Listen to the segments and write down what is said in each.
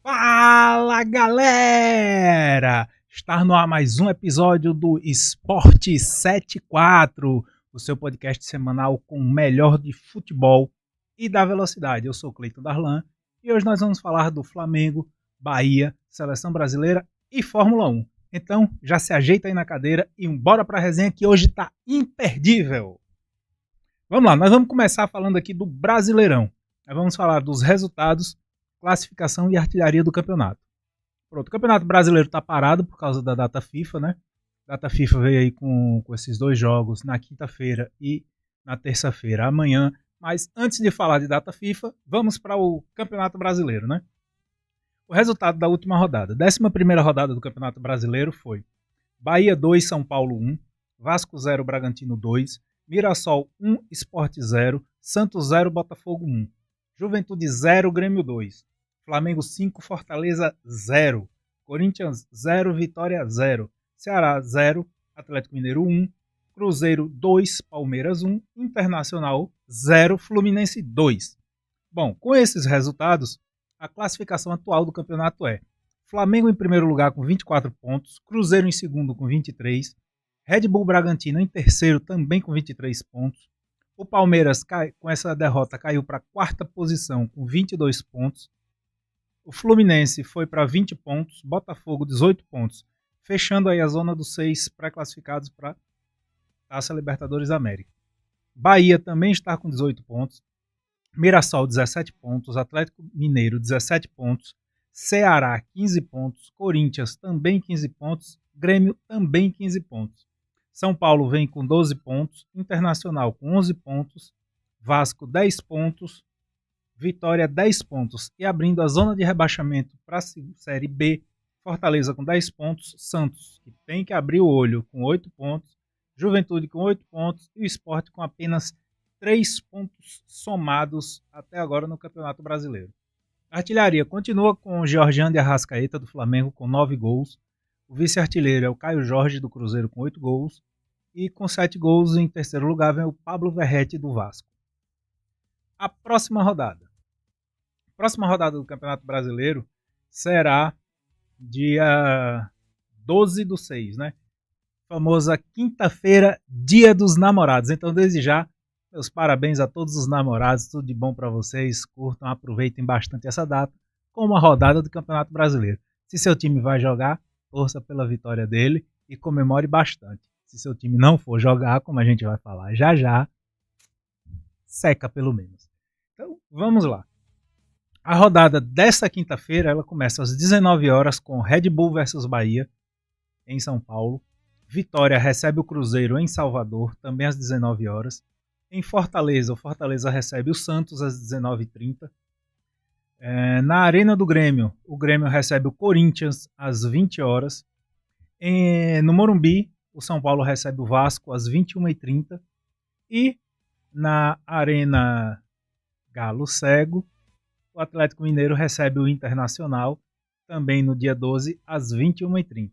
Fala, galera! Está no ar mais um episódio do Esporte 74, o seu podcast semanal com o melhor de futebol e da velocidade. Eu sou o Cleiton Darlan e hoje nós vamos falar do Flamengo, Bahia, Seleção Brasileira e Fórmula 1. Então, já se ajeita aí na cadeira e bora para a resenha que hoje está imperdível. Vamos lá, nós vamos começar falando aqui do Brasileirão. Nós vamos falar dos resultados, classificação e artilharia do campeonato. Pronto, o Campeonato Brasileiro está parado por causa da data FIFA, né? A data FIFA veio aí com esses dois jogos na quinta-feira e na terça-feira, amanhã. Mas antes de falar de data FIFA, vamos para o Campeonato Brasileiro, né? O resultado da última rodada. 11ª rodada do Campeonato Brasileiro foi Bahia 2, São Paulo 1, Vasco 0, Bragantino 2, Mirassol 1, Sport 0, Santos 0, Botafogo 1, Juventude 0, Grêmio 2, Flamengo 5, Fortaleza 0, Corinthians 0, Vitória 0, Ceará 0, Atlético Mineiro 1, Cruzeiro 2, Palmeiras 1, Internacional 0, Fluminense 2. Bom, com esses resultados, a classificação atual do campeonato é Flamengo em primeiro lugar com 24 pontos, Cruzeiro em segundo com 23, Red Bull Bragantino em terceiro também com 23 pontos, o Palmeiras com essa derrota caiu para a quarta posição com 22 pontos, o Fluminense foi para 20 pontos, Botafogo 18 pontos, fechando aí a zona dos 6 pré-classificados para Taça Libertadores América. Bahia também está com 18 pontos, Mirassol 17 pontos, Atlético Mineiro 17 pontos, Ceará 15 pontos, Corinthians também 15 pontos, Grêmio também 15 pontos. São Paulo vem com 12 pontos, Internacional com 11 pontos, Vasco 10 pontos, Vitória 10 pontos e abrindo a zona de rebaixamento para a Série B, Fortaleza com 10 pontos, Santos, que tem que abrir o olho, com 8 pontos, Juventude com 8 pontos e o Sport com apenas 3 pontos somados até agora no Campeonato Brasileiro. A artilharia continua com o Georgian de Arrascaeta do Flamengo com 9 gols, o vice-artilheiro é o Caio Jorge do Cruzeiro com 8 gols e com 7 gols em terceiro lugar vem o Pablo Verratti do Vasco. A próxima rodada do Campeonato Brasileiro será dia 12/6, né? Famosa quinta-feira, Dia dos Namorados. Então, desde já, meus parabéns a todos os namorados, tudo de bom para vocês, curtam, aproveitem bastante essa data com uma rodada do Campeonato Brasileiro. Se seu time vai jogar, torça pela vitória dele e comemore bastante. Se seu time não for jogar, como a gente vai falar já já, seca pelo menos. Então, vamos lá. A rodada desta quinta-feira, ela começa às 19 horas com Red Bull versus Bahia, em São Paulo. Vitória recebe o Cruzeiro em Salvador, também às 19 horas. Em Fortaleza, o Fortaleza recebe o Santos às 19h30. Na Arena do Grêmio, o Grêmio recebe o Corinthians às 20 horas. No Morumbi, o São Paulo recebe o Vasco às 21h30. E na Arena Galo Cego, o Atlético Mineiro recebe o Internacional, também no dia 12, às 21h30.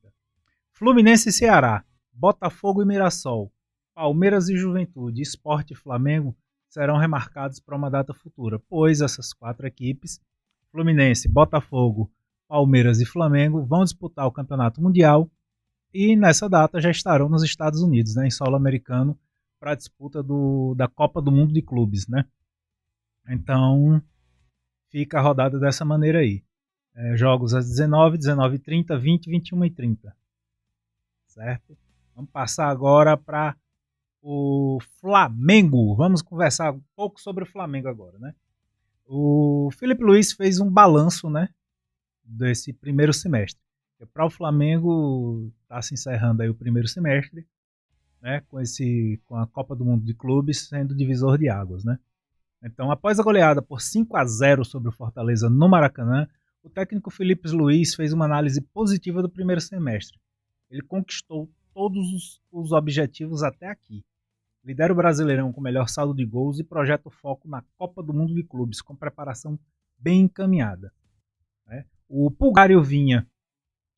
Fluminense e Ceará, Botafogo e Mirassol, Palmeiras e Juventude, Sport e Flamengo serão remarcados para uma data futura, pois essas 4 equipes, Fluminense, Botafogo, Palmeiras e Flamengo, vão disputar o Campeonato Mundial e nessa data já estarão nos Estados Unidos, né, em solo americano, para a disputa da Copa do Mundo de Clubes, né? Então, fica a rodada dessa maneira aí. Jogos às 19, 19h30, 20, 21h30. Certo? Vamos passar agora para o Flamengo. Vamos conversar um pouco sobre o Flamengo agora, né? O Felipe Luiz fez um balanço, né, desse primeiro semestre. Para o Flamengo, está se encerrando aí o primeiro semestre, né, com a Copa do Mundo de Clubes sendo divisor de águas, né? Então, após a goleada por 5-0 sobre o Fortaleza no Maracanã, o técnico Felipe Luiz fez uma análise positiva do primeiro semestre. Ele conquistou todos os objetivos até aqui. Lidera o Brasileirão com o melhor saldo de gols e projeta o foco na Copa do Mundo de Clubes, com preparação bem encaminhada. O Pulgar e o Vinha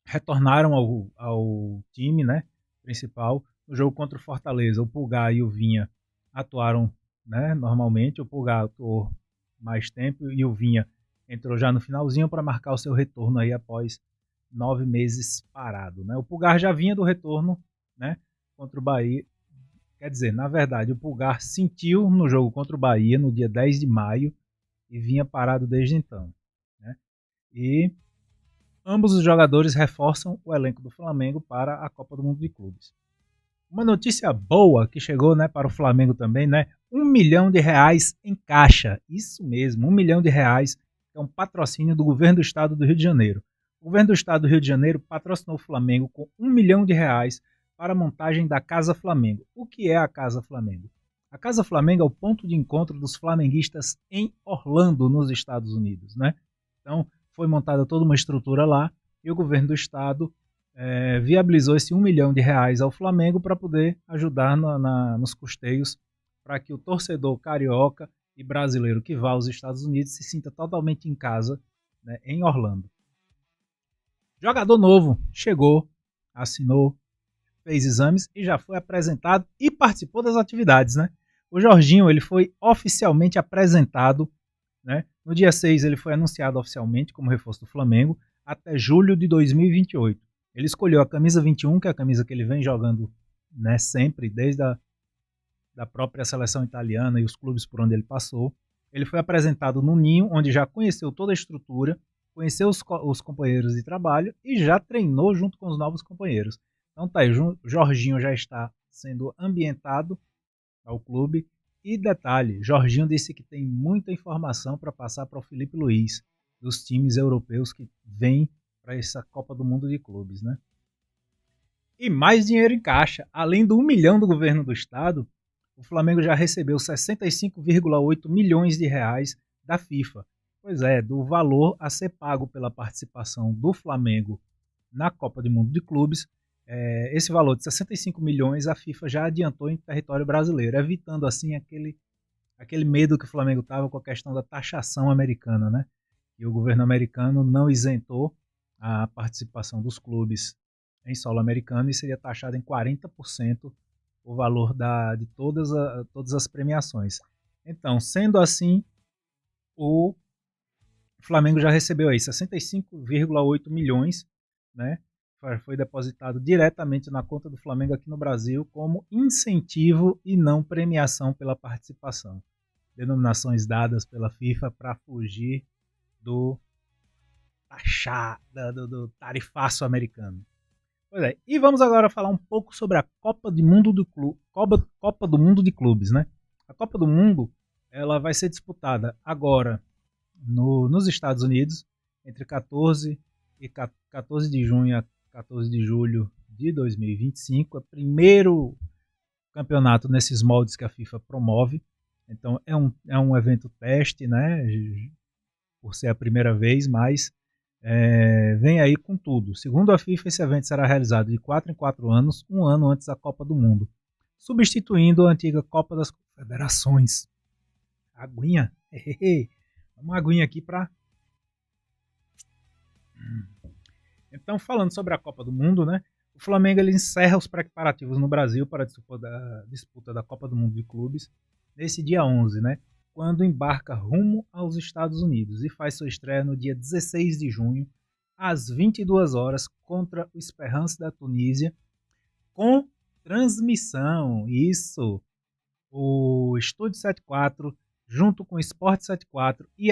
retornaram ao time, né, principal. No jogo contra o Fortaleza, o Pulgar e o Vinha atuaram, né, normalmente. O Pulgar atuou mais tempo e o Vinha entrou já no finalzinho para marcar o seu retorno aí após 9 meses parado, né? O Pulgar já vinha do retorno, né, contra o Bahia. Quer dizer, na verdade, o Pulgar sentiu no jogo contra o Bahia no dia 10 de maio e vinha parado desde então, né? E ambos os jogadores reforçam o elenco do Flamengo para a Copa do Mundo de Clubes. Uma notícia boa que chegou, né, para o Flamengo também, né? R$ 1 milhão em caixa. Isso mesmo, R$ 1 milhão. É um patrocínio do governo do estado do Rio de Janeiro. O governo do estado do Rio de Janeiro patrocinou o Flamengo com R$ 1 milhão para a montagem da Casa Flamengo. O que é a Casa Flamengo? A Casa Flamengo é o ponto de encontro dos flamenguistas em Orlando, nos Estados Unidos, né? Então, foi montada toda uma estrutura lá e o governo do estado viabilizou esse R$ 1 milhão ao Flamengo para poder ajudar nos custeios para que o torcedor carioca e brasileiro que vá aos Estados Unidos se sinta totalmente em casa, né, em Orlando. Jogador novo chegou, assinou, fez exames e já foi apresentado e participou das atividades, né? O Jorginho, ele foi oficialmente apresentado, né? No dia 6 ele foi anunciado oficialmente como reforço do Flamengo até julho de 2028. Ele escolheu a camisa 21, que é a camisa que ele vem jogando, né, sempre, desde da própria seleção italiana e os clubes por onde ele passou. Ele foi apresentado no Ninho, onde já conheceu toda a estrutura, conheceu os companheiros de trabalho e já treinou junto com os novos companheiros. Então tá aí, o Jorginho já está sendo ambientado ao clube. E detalhe, Jorginho disse que tem muita informação para passar para o Felipe Luiz, dos times europeus que vêm para essa Copa do Mundo de Clubes, né? E mais dinheiro em caixa. Além do 1 milhão do governo do estado, o Flamengo já recebeu 65,8 milhões de reais da FIFA. Pois é, do valor a ser pago pela participação do Flamengo na Copa do Mundo de Clubes, esse valor de 65 milhões a FIFA já adiantou em território brasileiro, evitando assim aquele medo que o Flamengo estava com a questão da taxação americana, né? E o governo americano não isentou a participação dos clubes em solo americano e seria taxado em 40% o valor de todas as premiações. Então, sendo assim, o Flamengo já recebeu aí 65,8 milhões, né? Foi depositado diretamente na conta do Flamengo aqui no Brasil como incentivo e não premiação pela participação. Denominações dadas pela FIFA para fugir do tarifaço americano. Pois é, e vamos agora falar um pouco sobre a Copa do Mundo de Clubes, né? A Copa do Mundo, ela vai ser disputada agora nos Estados Unidos entre 14 de junho a 14 de julho de 2025. É o primeiro campeonato nesses moldes que a FIFA promove. Então é um evento teste, né? Por ser a primeira vez, mas vem aí com tudo. Segundo a FIFA, esse evento será realizado de 4 em 4 anos, um ano antes da Copa do Mundo, substituindo a antiga Copa das Confederações. Aguinha? Uma aguinha aqui para... Então, falando sobre a Copa do Mundo, né? O Flamengo ele encerra os preparativos no Brasil para a disputa da Copa do Mundo de Clubes nesse dia 11, né? Quando embarca rumo aos Estados Unidos e faz sua estreia no dia 16 de junho, às 22 horas, contra o Esperance da Tunísia, com transmissão. Isso! O Estúdio 74, junto com o Sport 74 e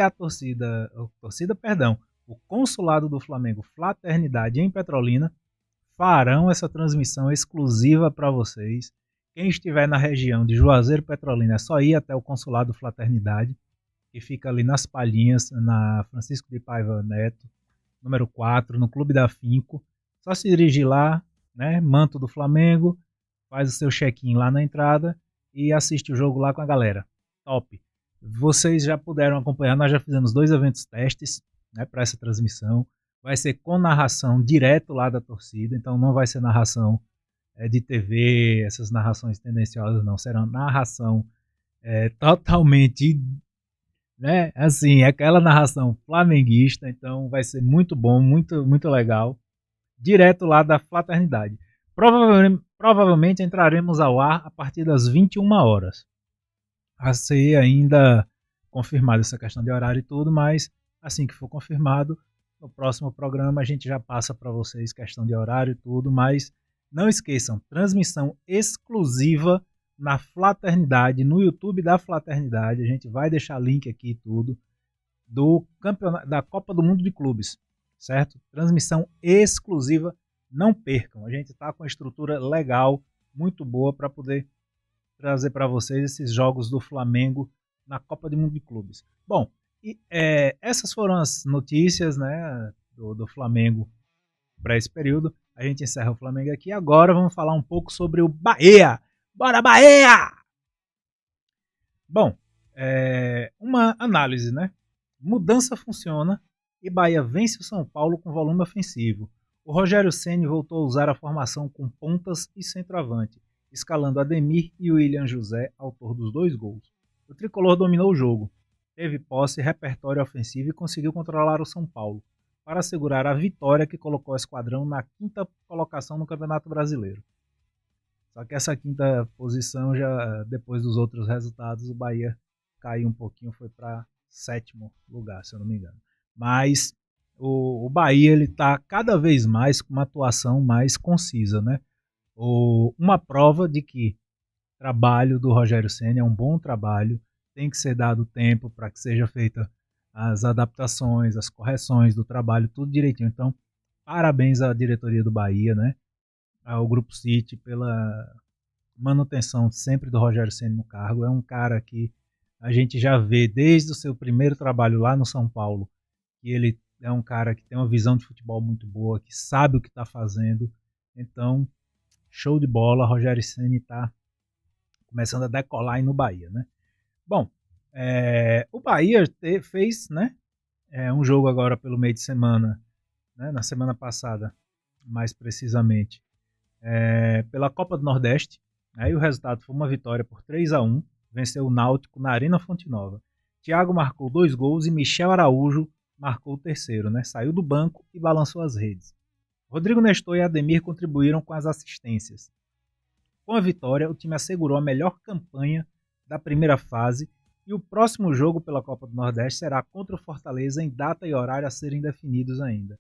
o Consulado do Flamengo Fraternidade em Petrolina, farão essa transmissão exclusiva para vocês. Quem estiver na região de Juazeiro Petrolina é só ir até o Consulado Fraternidade, que fica ali nas Palhinhas, na Francisco de Paiva Neto, número 4, no Clube da Finco. Só se dirigir lá, né, manto do Flamengo, faz o seu check-in lá na entrada e assiste o jogo lá com a galera. Top! Vocês já puderam acompanhar, nós já fizemos 2 eventos testes, né, para essa transmissão. Vai ser com narração direto lá da torcida, então não vai ser narração de TV, essas narrações tendenciosas não, serão narração totalmente, né, assim, aquela narração flamenguista, então vai ser muito bom, muito, muito legal. direto lá da Fraternidade. Provavelmente entraremos ao ar a partir das 21 horas. A ser ainda confirmada essa questão de horário e tudo, mas assim que for confirmado, no próximo programa a gente já passa para vocês questão de horário e tudo, mas não esqueçam, transmissão exclusiva na Fraternidade, no YouTube da Fraternidade, a gente vai deixar link aqui e tudo, do campeonato, da Copa do Mundo de Clubes, certo? Transmissão exclusiva, não percam, a gente está com uma estrutura legal, muito boa para poder trazer para vocês esses jogos do Flamengo na Copa do Mundo de Clubes. Bom, essas foram as notícias, né, do Flamengo para esse período. A gente encerra o Flamengo aqui. Agora vamos falar um pouco sobre o Bahia. Bora, Bahia! Bom, uma análise, né? Mudança funciona e Bahia vence o São Paulo com volume ofensivo. O Rogério Ceni voltou a usar a formação com pontas e centroavante, escalando Ademir e William José, autor dos 2 gols. O tricolor dominou o jogo, teve posse e repertório ofensivo e conseguiu controlar o São Paulo, para assegurar a vitória que colocou o esquadrão na 5ª colocação no Campeonato Brasileiro. Só que essa 5ª posição, já depois dos outros resultados, o Bahia caiu um pouquinho, foi para 7º lugar, se eu não me engano. Mas o Bahia está cada vez mais com uma atuação mais concisa, né? Uma prova de que o trabalho do Rogério Ceni é um bom trabalho, tem que ser dado tempo para que seja feita as adaptações, as correções do trabalho, tudo direitinho. Então, parabéns à diretoria do Bahia, né? Ao Grupo City pela manutenção sempre do Rogério Ceni no cargo. É um cara que a gente já vê desde o seu primeiro trabalho lá no São Paulo, que ele é um cara que tem uma visão de futebol muito boa, que sabe o que está fazendo. Então, show de bola, Rogério Ceni está começando a decolar aí no Bahia, né? Bom, o Bahia fez, né, um jogo agora pelo meio de semana, né, na semana passada, mais precisamente, pela Copa do Nordeste. Aí o resultado foi uma vitória por 3-1, venceu o Náutico na Arena Fonte Nova. Thiago marcou 2 gols e Michel Araújo marcou o terceiro, né? Saiu do banco e balançou as redes. Rodrigo Nestor e Ademir contribuíram com as assistências. Com a vitória, o time assegurou a melhor campanha da primeira fase e o próximo jogo pela Copa do Nordeste será contra o Fortaleza em data e horário a serem definidos ainda.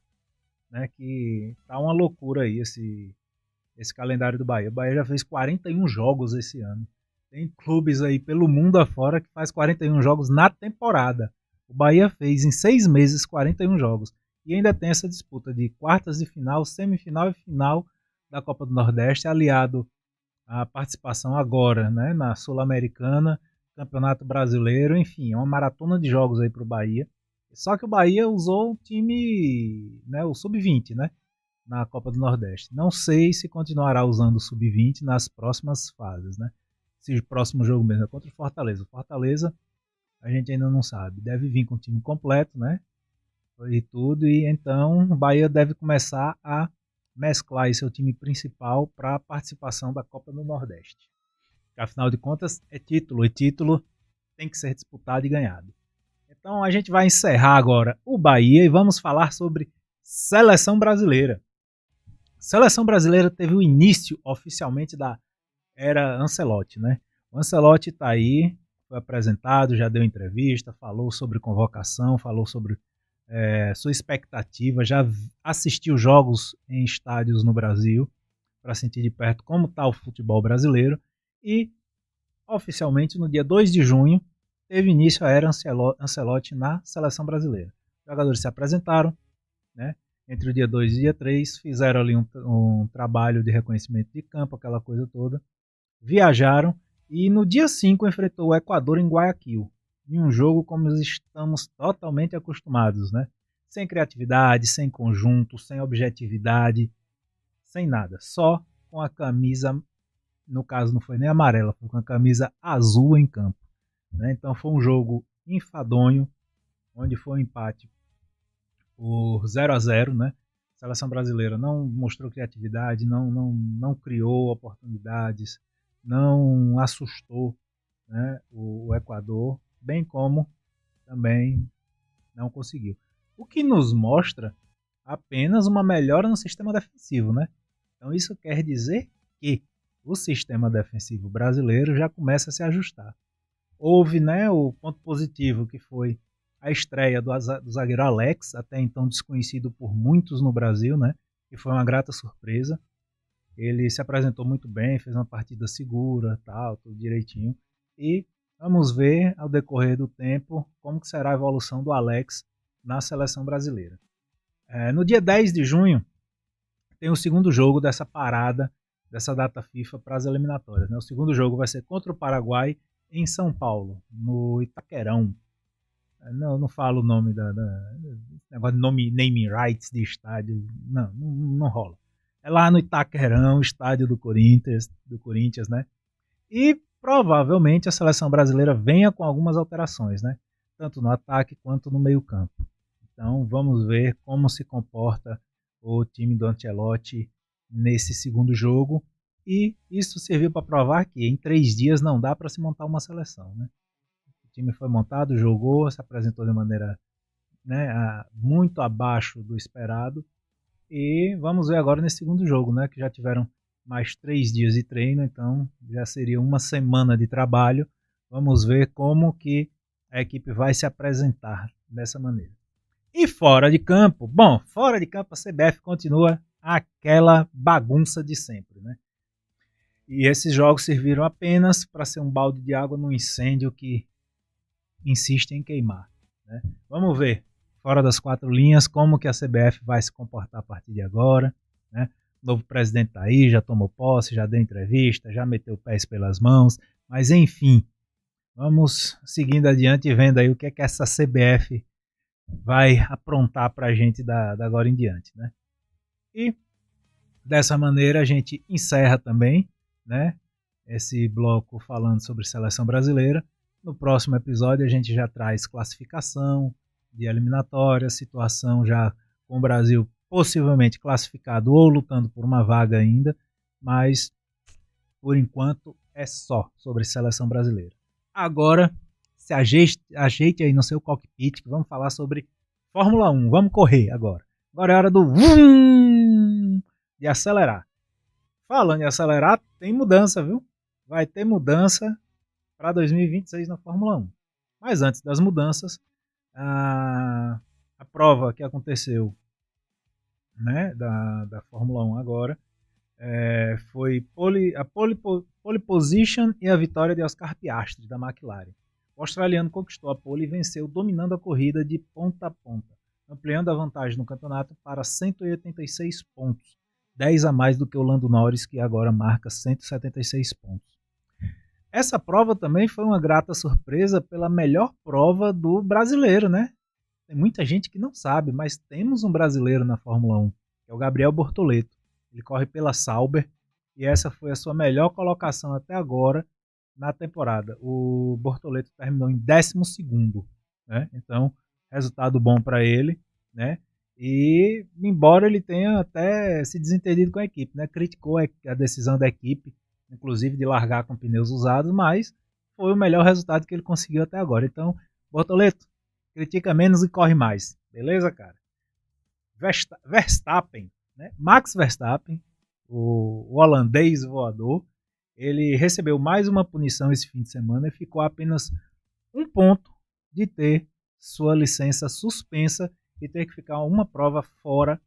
Né? Que tá uma loucura aí esse calendário do Bahia. O Bahia já fez 41 jogos esse ano. Tem clubes aí pelo mundo afora que faz 41 jogos na temporada. O Bahia fez em 6 meses 41 jogos. E ainda tem essa disputa de quartas de final, semifinal e final da Copa do Nordeste, aliado à participação agora, né, na Sul-Americana, Campeonato Brasileiro, enfim, é uma maratona de jogos aí para o Bahia. Só que o Bahia usou o time, né, o Sub-20, né, na Copa do Nordeste. Não sei se continuará usando o Sub-20 nas próximas fases, né? Se o próximo jogo mesmo é contra o Fortaleza. O Fortaleza a gente ainda não sabe. Deve vir com o time completo, né? E tudo, e então o Bahia deve começar a mesclar aí seu time principal para a participação da Copa do Nordeste. Porque, afinal de contas, é título, e título tem que ser disputado e ganhado. Então a gente vai encerrar agora o Bahia e vamos falar sobre Seleção Brasileira. Seleção Brasileira teve o início oficialmente da era Ancelotti, né? O Ancelotti está aí, foi apresentado, já deu entrevista, falou sobre convocação, falou sobre sua expectativa, já assistiu jogos em estádios no Brasil para sentir de perto como está o futebol brasileiro e oficialmente no dia 2 de junho teve início a era Ancelotti na Seleção Brasileira. Os jogadores se apresentaram, né? Entre o dia 2 e o dia 3, fizeram ali um trabalho de reconhecimento de campo, aquela coisa toda, viajaram e no dia 5 enfrentou o Equador em Guayaquil, em um jogo como estamos totalmente acostumados, né? Sem criatividade, sem conjunto, sem objetividade, sem nada, só com a camisa, no caso não foi nem amarela, foi com a camisa azul em campo, né? Então foi um jogo enfadonho, onde foi um empate por 0-0, né? A seleção brasileira não mostrou criatividade, não criou oportunidades, não assustou, né, o Equador, bem como também não conseguiu. O que nos mostra apenas uma melhora no sistema defensivo, né? Então isso quer dizer que o sistema defensivo brasileiro já começa a se ajustar. Houve, né, o ponto positivo, que foi a estreia do zagueiro Alex, até então desconhecido por muitos no Brasil, né, que foi uma grata surpresa. Ele se apresentou muito bem, fez uma partida segura, tal, tudo direitinho. E vamos ver ao decorrer do tempo como que será a evolução do Alex na seleção brasileira. No dia 10 de junho tem o segundo jogo dessa parada, dessa data FIFA para as eliminatórias, né? O segundo jogo vai ser contra o Paraguai em São Paulo, no Itaquerão. Não falo o nome negócio de naming rights de estádio, não rola. É lá no Itaquerão, estádio do Corinthians, né? E provavelmente a seleção brasileira venha com algumas alterações, né? Tanto no ataque quanto no meio-campo. Então vamos ver como se comporta o time do Ancelotti nesse segundo jogo. E isso serviu para provar que em 3 dias não dá para se montar uma seleção, né? O time foi montado, jogou, se apresentou de maneira, né, muito abaixo do esperado. E vamos ver agora nesse segundo jogo, né, que já tiveram mais 3 dias de treino, então já seria uma semana de trabalho. Vamos ver como que a equipe vai se apresentar dessa maneira. E fora de campo, bom, fora de campo a CBF continua aquela bagunça de sempre, né? E esses jogos serviram apenas para ser um balde de água no incêndio que insiste em queimar, né? Vamos ver, fora das 4 linhas, como que a CBF vai se comportar a partir de agora, né? O novo presidente está aí, já tomou posse, já deu entrevista, já meteu pés pelas mãos, mas enfim, vamos seguindo adiante e vendo aí o que é que essa CBF vai aprontar para a gente da agora em diante, né? E dessa maneira a gente encerra também, né, esse bloco falando sobre seleção brasileira. No próximo episódio a gente já traz classificação de eliminatória, situação já com o Brasil possivelmente classificado ou lutando por uma vaga ainda, mas por enquanto é só sobre seleção brasileira. Agora, se ajeite aí no seu cockpit que vamos falar sobre Fórmula 1. Vamos correr agora. Agora é hora do de acelerar. Falando em acelerar, tem mudança, viu? Vai ter mudança para 2026 na Fórmula 1. Mas antes das mudanças, a prova que aconteceu, né, da Fórmula 1 agora foi a pole position e a vitória de Oscar Piastri, da McLaren. O australiano conquistou a pole e venceu, dominando a corrida de ponta a ponta, ampliando a vantagem no campeonato para 186 pontos, 10 a mais do que o Lando Norris, que agora marca 176 pontos. Essa prova também foi uma grata surpresa pela melhor prova do brasileiro, né? Tem muita gente que não sabe, mas temos um brasileiro na Fórmula 1, que é o Gabriel Bortoleto. Ele corre pela Sauber e essa foi a sua melhor colocação até agora na temporada. O Bortoleto terminou em 12º, né? Então, resultado bom para ele, né? E embora ele tenha até se desentendido com a equipe, né? Criticou a decisão da equipe, inclusive de largar com pneus usados, mas foi o melhor resultado que ele conseguiu até agora. Então, Bortoleto, critica menos e corre mais. Beleza, cara? Verstappen, né? Max Verstappen, o holandês voador, ele recebeu mais uma punição esse fim de semana e ficou a apenas 1 ponto de ter sua licença suspensa e ter que ficar uma prova fora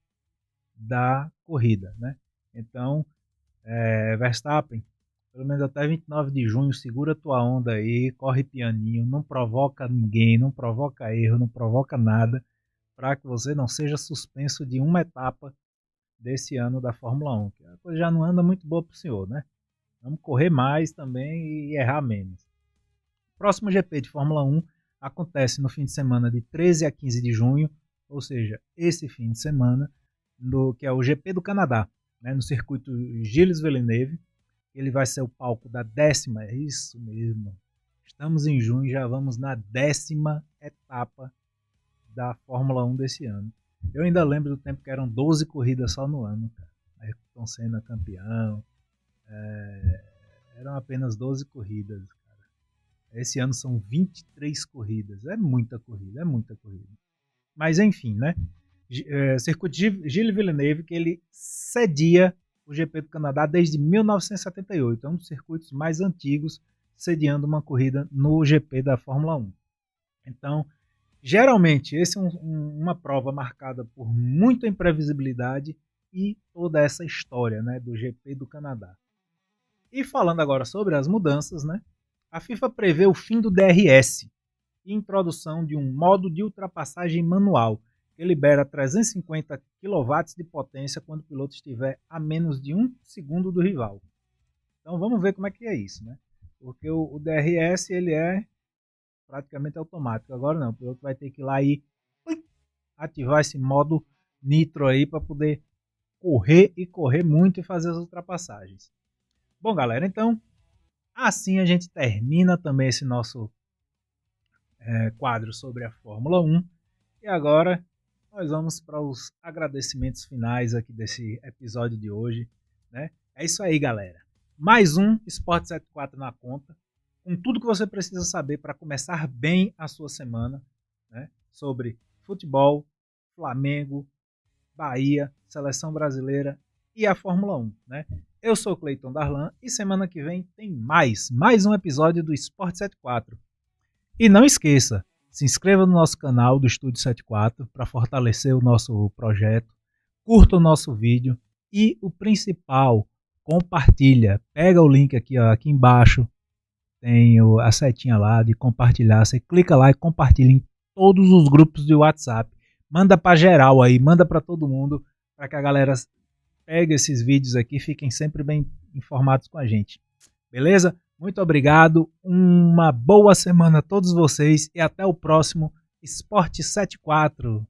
da corrida, né? Então, Verstappen, pelo menos até 29 de junho, segura tua onda aí, corre pianinho, não provoca ninguém, não provoca erro, não provoca nada, para que você não seja suspenso de uma etapa desse ano da Fórmula 1, que a coisa já não anda muito boa para o senhor, né? Vamos correr mais também e errar menos. Próximo GP de Fórmula 1 acontece no fim de semana de 13 a 15 de junho, ou seja, esse fim de semana, que é o GP do Canadá, né, no circuito Gilles Villeneuve. Ele vai ser o palco da 10ª, é isso mesmo. Estamos em junho, já vamos na 10ª etapa da Fórmula 1 desse ano. Eu ainda lembro do tempo que eram 12 corridas só no ano, cara. Ayrton Senna campeão. Eram apenas 12 corridas, cara. Esse ano são 23 corridas. É muita corrida, é muita corrida. Mas enfim, né? Circuito Gilles Villeneuve, que ele cedia o GP do Canadá desde 1978. É um dos circuitos mais antigos sediando uma corrida no GP da Fórmula 1. Então, geralmente, esse é uma prova marcada por muita imprevisibilidade e toda essa história, né, do GP do Canadá. E falando agora sobre as mudanças, né, a FIFA prevê o fim do DRS e introdução de um modo de ultrapassagem manual, que libera 350 kW de potência quando o piloto estiver a menos de 1 segundo do rival. Então vamos ver como é que é isso, né? Porque o DRS ele é praticamente automático. Agora não, o piloto vai ter que ir lá e ativar esse modo nitro aí para poder correr e correr muito e fazer as ultrapassagens. Bom, galera, então assim a gente termina também esse nosso quadro sobre a Fórmula 1. E agora nós vamos para os agradecimentos finais aqui desse episódio de hoje, né? É isso aí, galera. Mais um Sport 74 na conta, com tudo que você precisa saber para começar bem a sua semana, né? Sobre futebol, Flamengo, Bahia, Seleção Brasileira e a Fórmula 1, né? Eu sou o Cleiton Darlan e semana que vem tem mais um episódio do Sport 74. E não esqueça, se inscreva no nosso canal do Estúdio 74 para fortalecer o nosso projeto, curta o nosso vídeo e o principal, compartilha. Pega o link aqui, ó, aqui embaixo, tem a setinha lá de compartilhar. Você clica lá e compartilha em todos os grupos de WhatsApp. Manda para geral aí, manda para todo mundo, para que a galera pegue esses vídeos aqui e fiquem sempre bem informados com a gente. Beleza? Muito obrigado, uma boa semana a todos vocês e até o próximo Sport 74.